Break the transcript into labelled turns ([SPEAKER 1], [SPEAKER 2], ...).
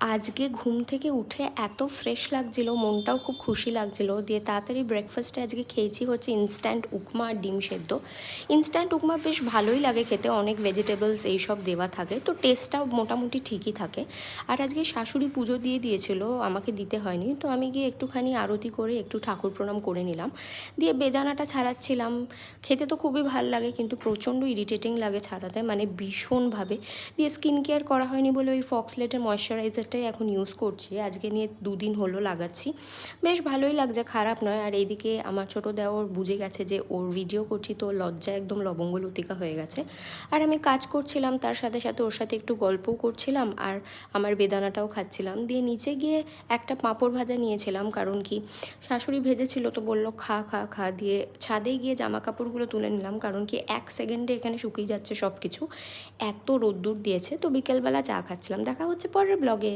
[SPEAKER 1] আজকে ঘুম থেকে উঠে এত ফ্রেশ লাগছিল, মনটাও খুব খুশি লাগছিল। দিয়ে তাড়াতাড়ি ব্রেকফাস্টে আজকে খেয়েছি হচ্ছে ইনস্ট্যান্ট উপমা আর ডিম সেদ্ধ। ইনস্ট্যান্ট উপমা বেশ ভালোই লাগে খেতে, অনেক ভেজিটেবলস এইসব দেওয়া থাকে, তো টেস্টটাও মোটামুটি ঠিকই থাকে। আর আজকে শাশুড়ি পুজো দিয়ে দিয়েছিল, আমাকে দিতে হয়নি, তো আমি গিয়ে একটুখানি আরতি করে একটু ঠাকুর প্রণাম করে নিলাম। দিয়ে বেদানাটা ছাড়াচ্ছিলাম। খেতে তো খুবই ভালো লাগে, কিন্তু প্রচণ্ড ইরিটেটিং লাগে ছাড়াতে, মানে ভীষণভাবে। দিয়ে স্কিন কেয়ার করা হয়নি বলে ওই ফক্সলেটের ময়শ্চারাইজারটাই এখন ইউজ করছি, আজকে নিয়ে 2 দিন হলো লাগাচ্ছি। বেশ ভালোই লাগছে, খারাপ নয়। আর এইদিকে আমার ছোটো দেওর বুঝে গেছে যে ওর ভিডিও করছি, তো লজ্জায় একদম লবঙ্গ লতিকা হয়ে গেছে। আর আমি কাজ করছিলাম, তার সাথে সাথে ওর সাথে একটু গল্পও করছিলাম, আর আমার বেদানাটাও খাচ্ছিলাম। দিয়ে নিচে গিয়ে একটা পাঁপড় ভাজা নিয়েছিলাম, কারণ কি শাশুড়ি ভেজেছিল, তো বললো খা খা খা। দিয়ে ছাদে গিয়ে জামা কাপড়গুলো তুলে নিলাম, কারণ কি 1 সেকেন্ডে এখানে শুকিয়ে যাচ্ছে সব কিছু, এত রোদ্দুর দিয়েছে। তো বিকেলবেলা চা খাচ্ছিলাম। দেখা হচ্ছে পরের ব্লগে।